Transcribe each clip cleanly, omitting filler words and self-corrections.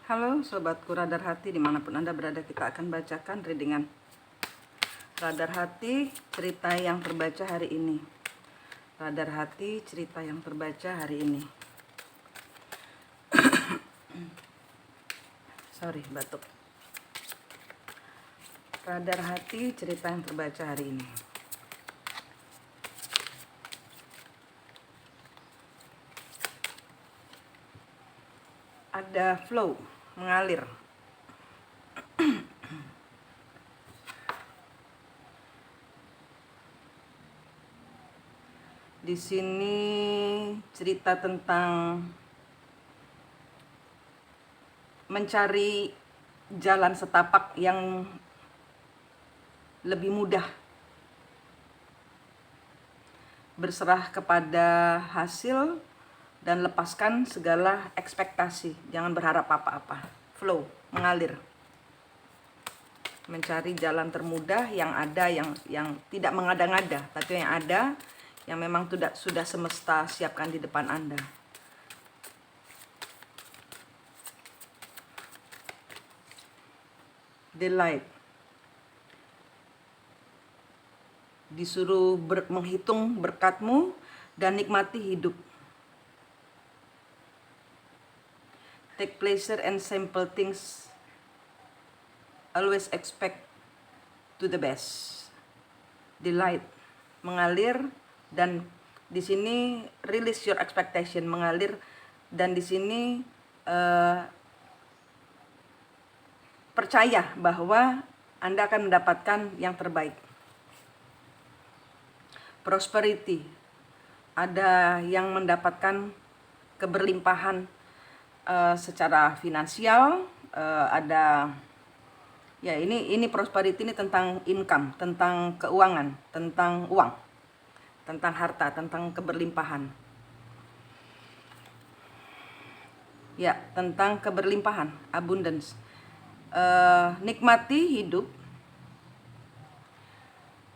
Halo sobatku Radar Hati, dimanapun Anda berada, kita akan bacakan readingan Radar Hati, cerita yang terbaca hari ini. Radar Hati, cerita yang terbaca hari ini. Sorry, batuk. Radar Hati, cerita yang terbaca hari ini. Ada flow, mengalir. Di sini cerita tentang mencari jalan setapak yang lebih mudah, berserah kepada hasil dan lepaskan segala ekspektasi. Jangan berharap apa-apa. Flow, mengalir. Mencari jalan termudah yang ada, yang tidak mengada-ngada, tapi yang ada, yang memang sudah semesta siapkan di depan Anda. Delight. Disuruh menghitung berkatmu dan nikmati hidup. Take pleasure and simple things. Always expect to the best. Delight, mengalir, dan di sini release your expectation, mengalir, dan di sini percaya bahwa Anda akan mendapatkan yang terbaik. Prosperity, ada yang mendapatkan keberlimpahan secara finansial, ada ya ini prosperity ini tentang income, tentang keuangan, tentang uang, tentang harta, tentang keberlimpahan. Ya, tentang keberlimpahan, abundance. Nikmati hidup.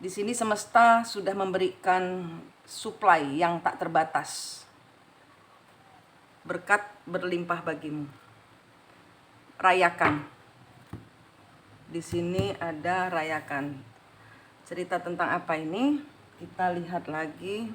Di sini semesta sudah memberikan supply yang tak terbatas. Berkat berlimpah bagimu. Rayakan. Di sini ada rayakan. Cerita tentang apa ini? Kita lihat lagi.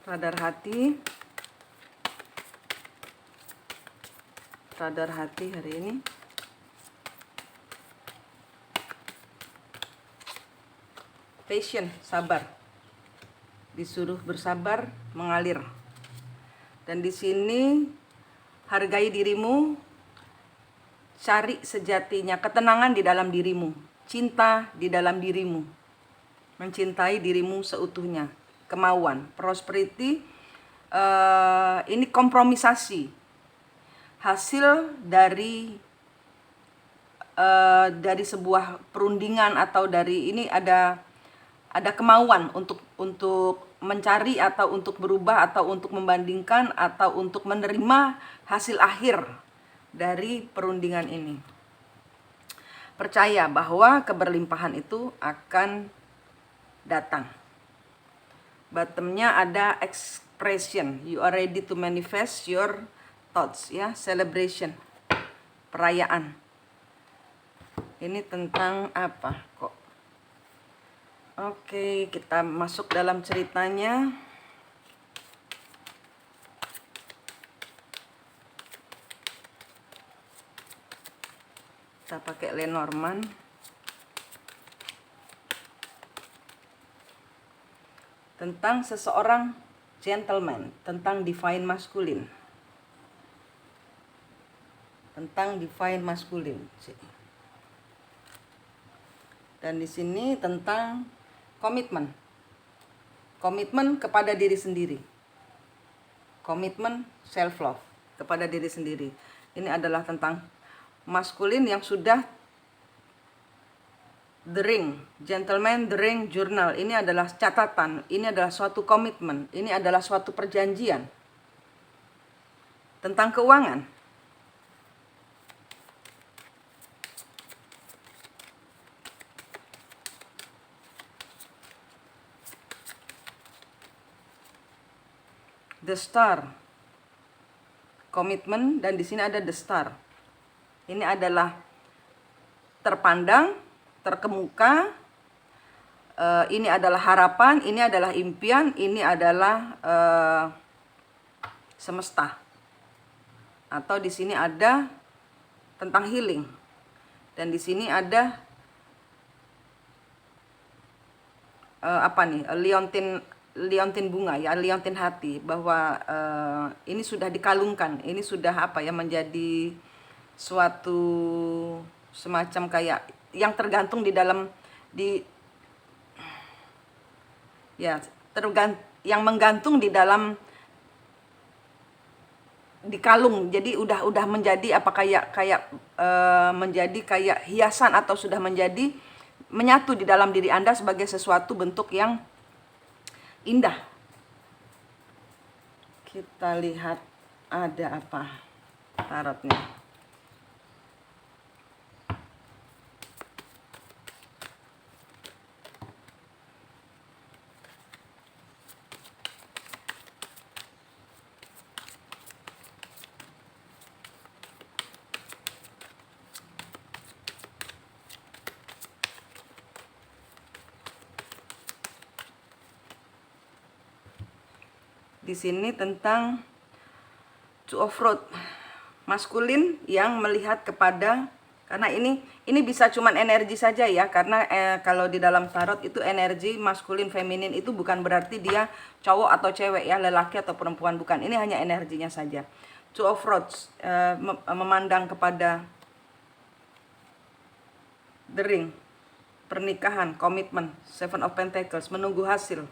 Radar hati. Radar hati hari ini. Patient, sabar. Disuruh bersabar, mengalir. Dan di sini hargai dirimu, cari sejatinya, ketenangan di dalam dirimu, cinta di dalam dirimu, mencintai dirimu seutuhnya, kemauan, prosperity, ini kompromisasi, hasil dari sebuah perundingan, atau dari ini ada kemauan untuk mencari, atau untuk berubah, atau untuk membandingkan, atau untuk menerima hasil akhir dari perundingan ini. Percaya bahwa keberlimpahan itu akan datang. Bottomnya ada expression, you are ready to manifest your thoughts, ya, celebration, perayaan. Ini tentang apa kok? Oke, kita masuk dalam ceritanya. Kita pakai Lenormand. Tentang seseorang gentleman, tentang divine masculine. Tentang divine masculine. Dan di sini tentang komitmen. Komitmen kepada diri sendiri. Komitmen self love kepada diri sendiri. Ini adalah tentang maskulin yang sudah The ring, gentleman, the ring, journal. Ini adalah catatan, ini adalah suatu komitmen, ini adalah suatu perjanjian tentang keuangan. The star, komitmen, dan di sini ada the star. Ini adalah terpandang, terkemuka, ini adalah harapan, ini adalah impian, ini adalah semesta. Atau di sini ada tentang healing, dan di sini ada liontin bunga ya, liontin hati, bahwa ini sudah dikalungkan, ini sudah menjadi suatu semacam kayak yang tergantung di dalam yang menggantung di dalam di kalung. Jadi udah menjadi menjadi kayak hiasan, atau sudah menjadi menyatu di dalam diri Anda sebagai sesuatu bentuk yang indah. Kita lihat ada apa tarotnya. Di sini tentang Two of Rods, maskulin yang melihat kepada, karena ini bisa cuman energi saja ya, karena kalau di dalam tarot itu energi maskulin feminin itu bukan berarti dia cowok atau cewek ya, lelaki atau perempuan, bukan. Ini hanya energinya saja. Two of Rods memandang kepada the ring, pernikahan, komitmen. Seven of Pentacles, menunggu hasil,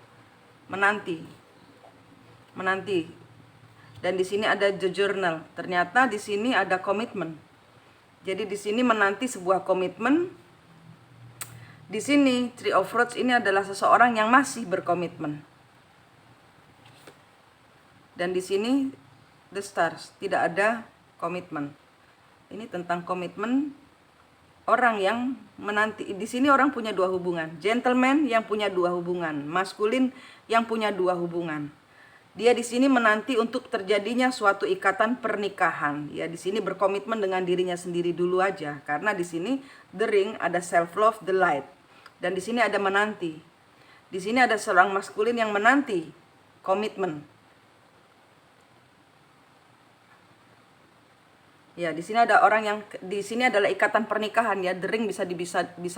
menanti. Dan di sini ada the journal. Ternyata di sini ada komitmen. Jadi di sini menanti sebuah komitmen. Di sini Three of Rods ini adalah seseorang yang masih berkomitmen. Dan di sini the stars, tidak ada komitmen. Ini tentang komitmen orang yang menanti. Di sini orang punya dua hubungan. Gentleman yang punya dua hubungan, maskulin yang punya dua hubungan. Dia di sini menanti untuk terjadinya suatu ikatan pernikahan. Ya, di sini berkomitmen dengan dirinya sendiri dulu aja, karena di sini the ring ada self love, the light. Dan di sini ada menanti. Di sini ada seorang maskulin yang menanti komitmen. Ya, di sini ada orang yang di sini adalah ikatan pernikahan ya. The ring bisa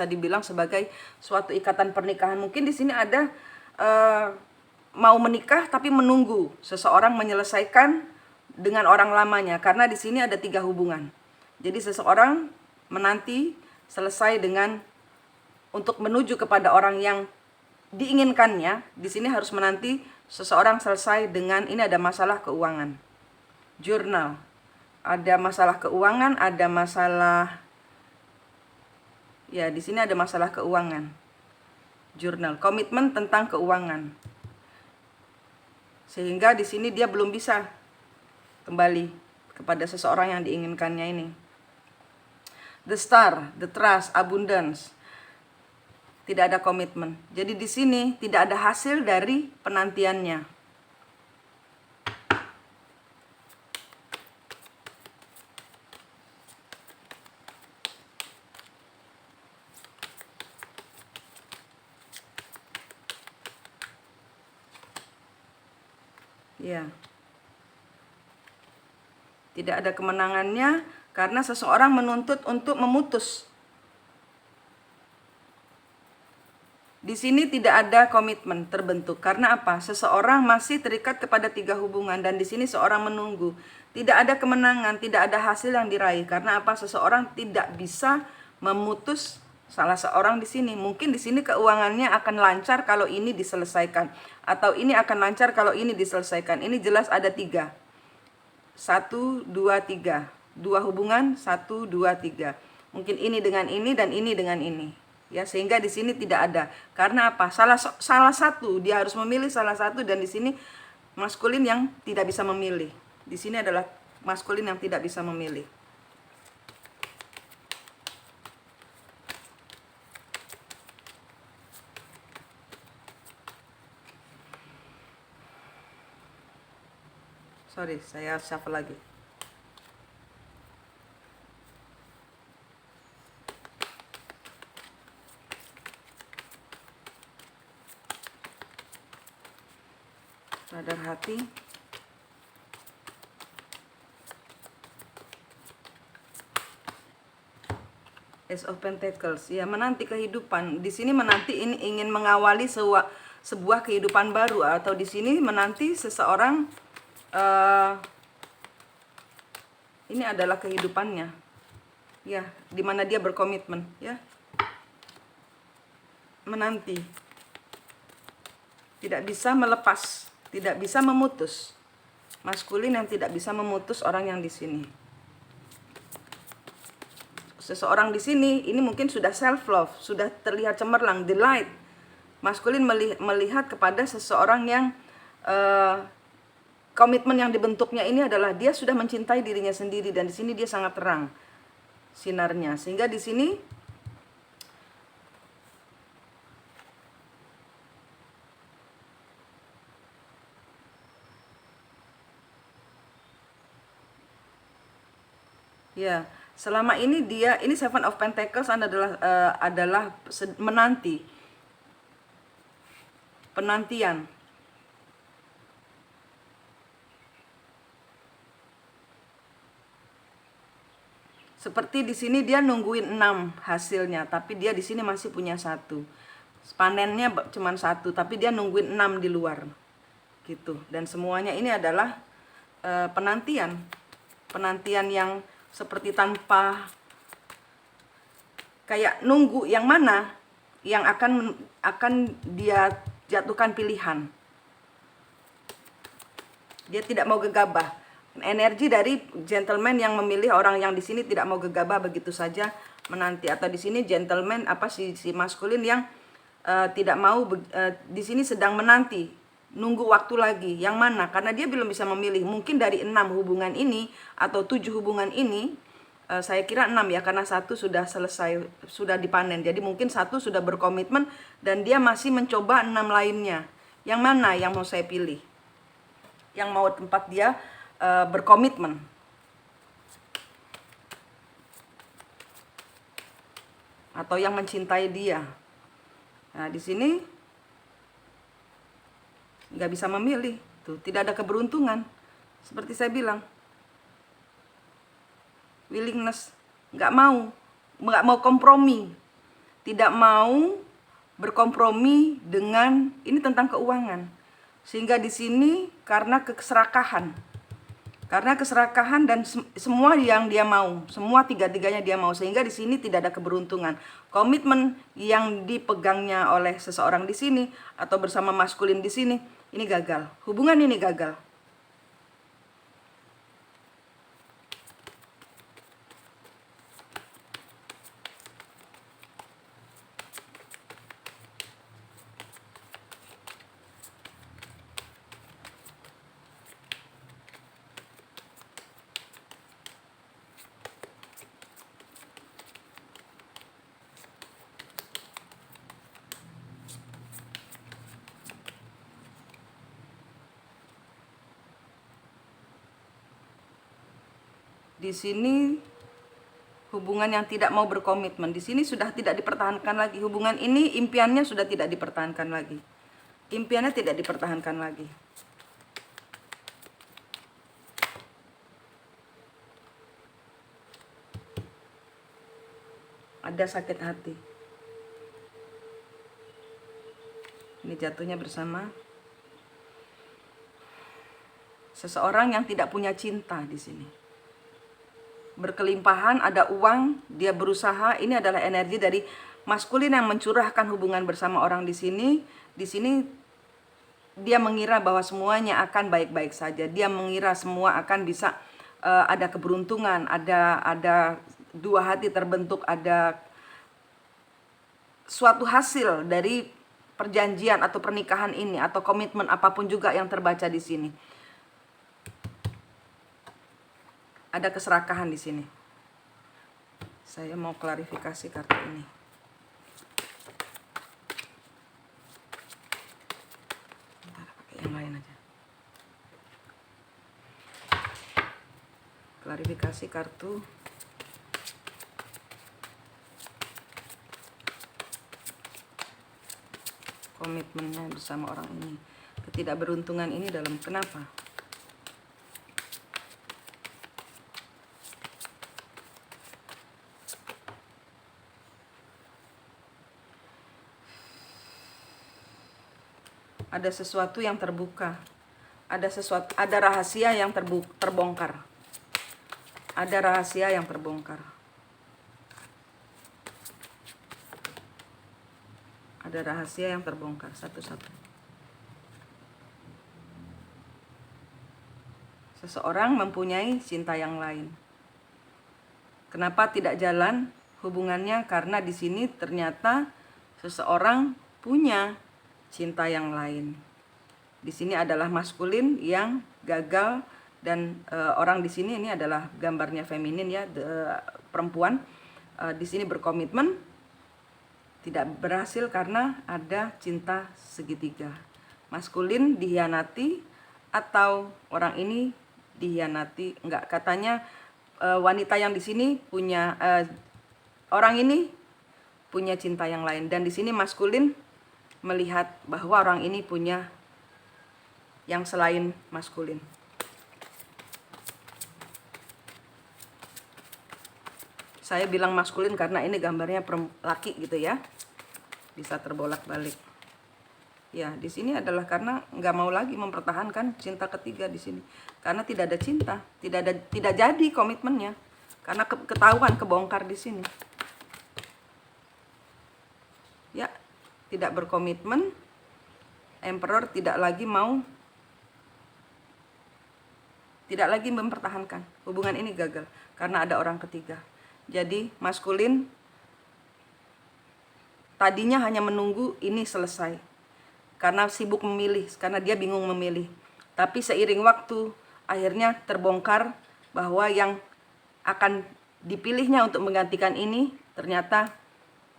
dibilang sebagai suatu ikatan pernikahan. Mungkin di sini ada mau menikah tapi menunggu seseorang menyelesaikan dengan orang lamanya, karena di sini ada 3 hubungan. Jadi seseorang menanti selesai dengan untuk menuju kepada orang yang diinginkannya. Di sini harus menanti seseorang selesai dengan, ini ada masalah keuangan. Journal, ada masalah keuangan, ada masalah ya, di sini ada masalah keuangan. Journal, komitmen tentang keuangan. Sehingga di sini dia belum bisa kembali kepada seseorang yang diinginkannya ini. The star, the trust, abundance. Tidak ada komitmen. Jadi di sini tidak ada hasil dari penantiannya. Ya. Tidak ada kemenangannya karena seseorang menuntut untuk memutus. Di sini tidak ada komitmen terbentuk. Karena apa? Seseorang masih terikat kepada 3 hubungan, dan di sini seorang menunggu. Tidak ada kemenangan, tidak ada hasil yang diraih. Karena apa? Seseorang tidak bisa memutus salah seorang di sini. Mungkin di sini keuangannya akan lancar kalau ini diselesaikan, atau ini akan lancar kalau ini diselesaikan. Ini jelas ada 3. 1, 2, 3. 2 hubungan, 1, 2, 3. Mungkin ini dengan ini dan ini dengan ini. ya, sehingga di sini tidak ada. Karena apa? Salah satu, dia harus memilih salah satu, dan di sini maskulin yang tidak bisa memilih. Di sini adalah maskulin yang tidak bisa memilih. Sorry, saya shuffle lagi. Sadar hati. Ace of Pentacles, ya, menanti kehidupan. Di sini menanti ini ingin mengawali sebuah kehidupan baru, atau di sini menanti seseorang, ini adalah kehidupannya, ya, dimana dia berkomitmen, ya, menanti, tidak bisa melepas, tidak bisa memutus. Maskulin yang tidak bisa memutus orang yang di sini. Seseorang di sini ini mungkin sudah self love, sudah terlihat cemerlang, delight. Maskulin melihat kepada seseorang yang komitmen yang dibentuknya ini adalah dia sudah mencintai dirinya sendiri, dan di sini dia sangat terang sinarnya, sehingga di sini ya, selama ini ini Seven of Pentacles adalah menanti, penantian. Seperti di sini dia nungguin 6 hasilnya, tapi dia di sini masih punya 1. Panennya cuma 1, tapi dia nungguin 6 di luar. Gitu. Dan semuanya ini adalah penantian. Penantian yang seperti tanpa, kayak nunggu yang mana yang akan dia jatuhkan pilihan. Dia tidak mau gegabah. Energi dari gentleman yang memilih orang yang di sini tidak mau gegabah begitu saja menanti, atau di sini gentleman si maskulin yang tidak mau di sini sedang menanti, nunggu waktu lagi yang mana, karena dia belum bisa memilih. Mungkin dari 6 hubungan ini atau 7 hubungan ini, saya kira 6 ya, karena 1 sudah selesai, sudah dipanen. Jadi mungkin 1 sudah berkomitmen dan dia masih mencoba 6 lainnya. Yang mana yang mau saya pilih? Yang mau tempat dia berkomitmen. Atau yang mencintai dia. Nah, di sini nggak bisa memilih. Tuh, tidak ada keberuntungan. Seperti saya bilang. Willingness, nggak mau kompromi. Tidak mau berkompromi dengan, ini tentang keuangan. Sehingga di sini karena keserakahan. Karena keserakahan dan semua yang dia mau, semua tiga-tiganya dia mau, sehingga di sini tidak ada keberuntungan. Komitmen yang dipegangnya oleh seseorang di sini atau bersama maskulin di sini, ini gagal. Hubungan ini gagal. Di sini hubungan yang tidak mau berkomitmen, di sini sudah tidak dipertahankan lagi. Hubungan ini impiannya sudah tidak dipertahankan lagi. Impiannya tidak dipertahankan lagi. Ada sakit hati. Ini jatuhnya bersama seseorang yang tidak punya cinta di sini. Berkelimpahan, ada uang, dia berusaha. Ini adalah energi dari maskulin yang mencurahkan hubungan bersama orang di sini. Di sini dia mengira bahwa semuanya akan baik-baik saja. Dia mengira semua akan bisa ada keberuntungan, ada dua hati terbentuk, ada suatu hasil dari perjanjian atau pernikahan ini atau komitmen apapun juga yang terbaca di sini. Ada keserakahan di sini. Saya mau klarifikasi kartu ini. Bentar, pakai yang lain aja. Klarifikasi kartu komitmennya bersama orang ini. Ketidakberuntungan ini dalam kenapa? Ada sesuatu yang terbuka. Ada rahasia yang terbongkar. Ada rahasia yang terbongkar. Ada rahasia yang terbongkar satu-satu. Seseorang mempunyai cinta yang lain. Kenapa tidak jalan hubungannya? Karena di sini ternyata seseorang punya cinta yang lain. Di sini adalah maskulin yang gagal dan orang di sini ini adalah gambarnya feminin ya, perempuan di sini berkomitmen tidak berhasil karena ada cinta segitiga. Maskulin dihianati atau orang ini dihianati, enggak, katanya wanita yang di sini punya orang ini punya cinta yang lain, dan di sini maskulin melihat bahwa orang ini punya yang selain maskulin. Saya bilang maskulin karena ini gambarnya laki gitu ya, bisa terbolak-balik. Ya, di sini adalah karena nggak mau lagi mempertahankan cinta ketiga di sini, karena tidak ada cinta, tidak jadi komitmennya, karena ketahuan kebongkar di sini. Ya, tidak berkomitmen. Emperor tidak lagi mempertahankan hubungan ini, gagal karena ada orang ketiga. Jadi maskulin tadinya hanya menunggu ini selesai karena sibuk memilih, karena dia bingung memilih. Tapi seiring waktu akhirnya terbongkar bahwa yang akan dipilihnya untuk menggantikan ini ternyata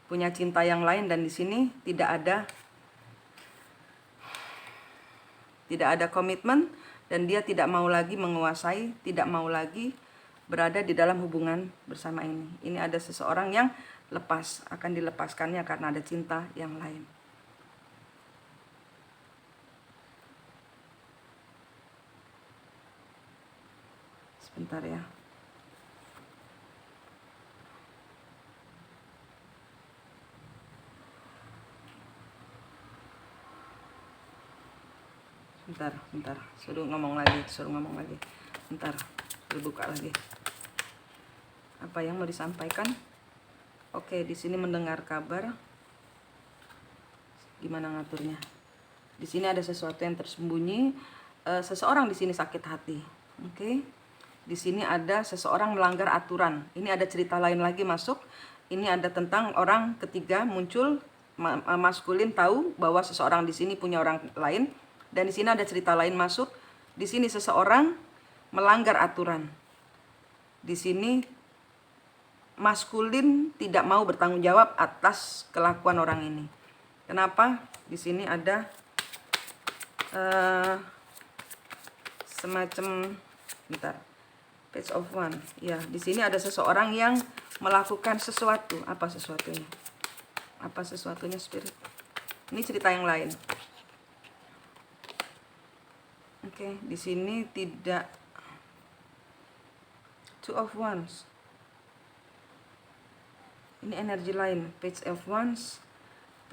punya cinta yang lain, dan di sini tidak ada komitmen, dan dia tidak mau lagi menguasai, tidak mau lagi berada di dalam hubungan bersama ini. Ini ada seseorang yang lepas, akan dilepaskannya karena ada cinta yang lain. Sebentar ya. Bentar, suruh ngomong lagi. Bentar, dibuka lagi. Apa yang mau disampaikan? Oke, di sini mendengar kabar. Gimana ngaturnya? Di sini ada sesuatu yang tersembunyi. Seseorang di sini sakit hati. Oke. Di sini ada seseorang melanggar aturan. Ini ada cerita lain lagi masuk. Ini ada tentang orang ketiga muncul, maskulin tahu bahwa seseorang di sini punya orang lain. Dan di sini ada cerita lain masuk. Di sini seseorang melanggar aturan. Di sini maskulin tidak mau bertanggung jawab atas kelakuan orang ini. Kenapa? Di sini ada semacam, bentar, Page of Wands. Ya, di sini ada seseorang yang melakukan sesuatu. Apa sesuatunya? Apa sesuatunya, Spirit? Ini cerita yang lain. Oke, di sini tidak. Two of Wands. Ini energi lain. Page of Wands.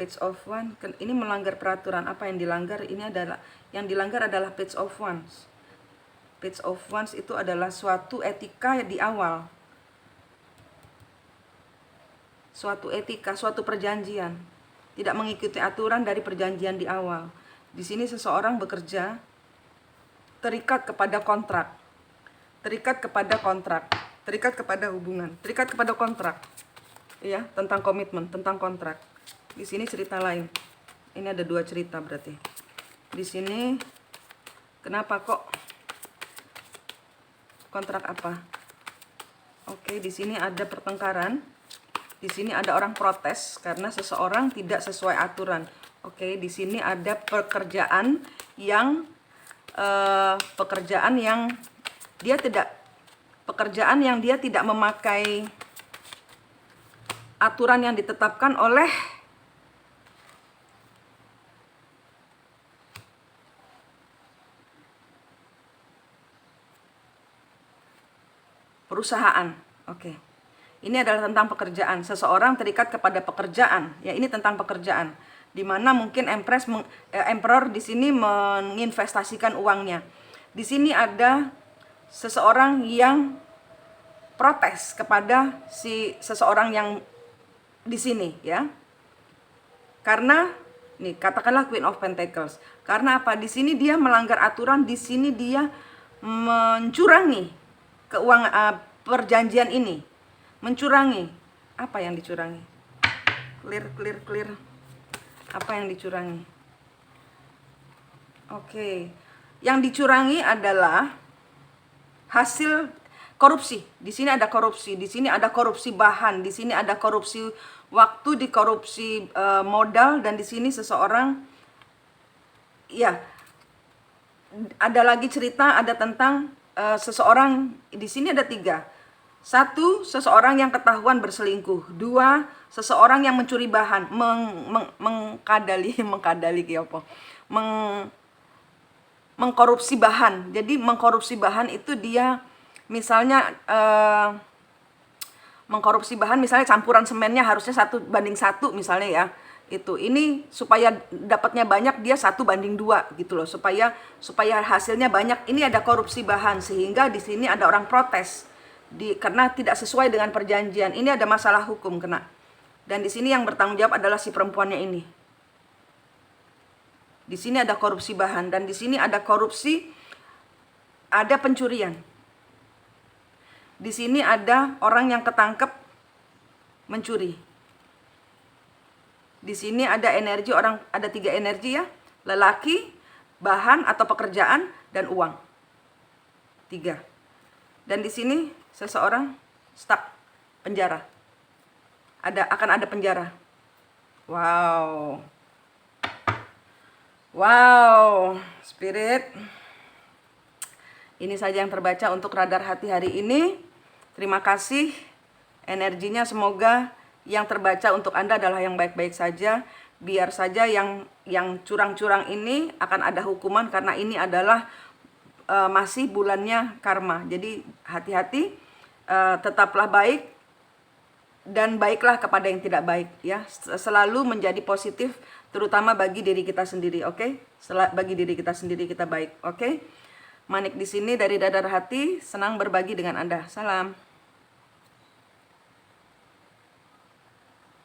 Page of Wands. Ini melanggar peraturan. Apa yang dilanggar? Ini adalah yang dilanggar adalah Page of Wands. Page of Wands itu adalah suatu etika di awal. Suatu etika, suatu perjanjian. Tidak mengikuti aturan dari perjanjian di awal. Di sini seseorang bekerja terikat kepada kontrak, terikat kepada hubungan, terikat kepada kontrak, ya, tentang komitmen, tentang kontrak. Di sini cerita lain. Ini ada 2 cerita berarti. Di sini kenapa kok kontrak apa? Oke, di sini ada pertengkaran. Di sini ada orang protes karena seseorang tidak sesuai aturan. Oke, di sini ada pekerjaan yang dia tidak memakai aturan yang ditetapkan oleh perusahaan. Oke. Ini adalah tentang pekerjaan. Seseorang terikat kepada pekerjaan. Ya, ini tentang pekerjaan. Di mana mungkin emperor di sini menginvestasikan uangnya. Di sini ada seseorang yang protes kepada seseorang yang di sini, ya. Karena nih, katakanlah Queen of Pentacles. Karena apa? Di sini dia melanggar aturan, di sini dia mencurangi keuangan perjanjian ini. Mencurangi. Apa yang dicurangi? Clear. Apa yang dicurangi? Oke. Yang dicurangi adalah hasil korupsi. Di sini ada korupsi, di sini ada korupsi bahan, di sini ada korupsi waktu, di korupsi modal, dan di sini seseorang, ya, ada lagi cerita, ada tentang seseorang. Di sini ada 3. 1, seseorang yang ketahuan berselingkuh. 2, seseorang yang mencuri bahan, mengkorupsi bahan. Jadi mengkorupsi bahan itu dia misalnya mengkorupsi bahan, misalnya campuran semennya harusnya 1:1 misalnya, ya. Ini supaya dapatnya banyak, dia 1:2 gitu loh, supaya hasilnya banyak. Ini ada korupsi bahan, sehingga di sini ada orang protes karena tidak sesuai dengan perjanjian. Ini ada masalah hukum kena. Dan di sini yang bertanggung jawab adalah si perempuannya ini. Di sini ada korupsi bahan, dan di sini ada korupsi, ada pencurian. Di sini ada orang yang ketangkep mencuri. Di sini ada energi orang, ada 3 energi, ya. Lelaki, bahan atau pekerjaan, dan uang. 3. Dan di sini seseorang stuck, penjara. Akan ada penjara. Wow, Spirit. Ini saja yang terbaca untuk radar hati hari ini. Terima kasih. Energinya semoga yang terbaca untuk Anda adalah yang baik-baik saja. Biar saja yang curang-curang ini akan ada hukuman, karena ini adalah masih bulannya karma. Jadi hati-hati, tetaplah baik dan baiklah kepada yang tidak baik, ya. Selalu menjadi positif, terutama bagi diri kita sendiri, oke? Bagi diri kita sendiri kita baik, oke? Manik di sini dari Radar Hati, senang berbagi dengan Anda. Salam.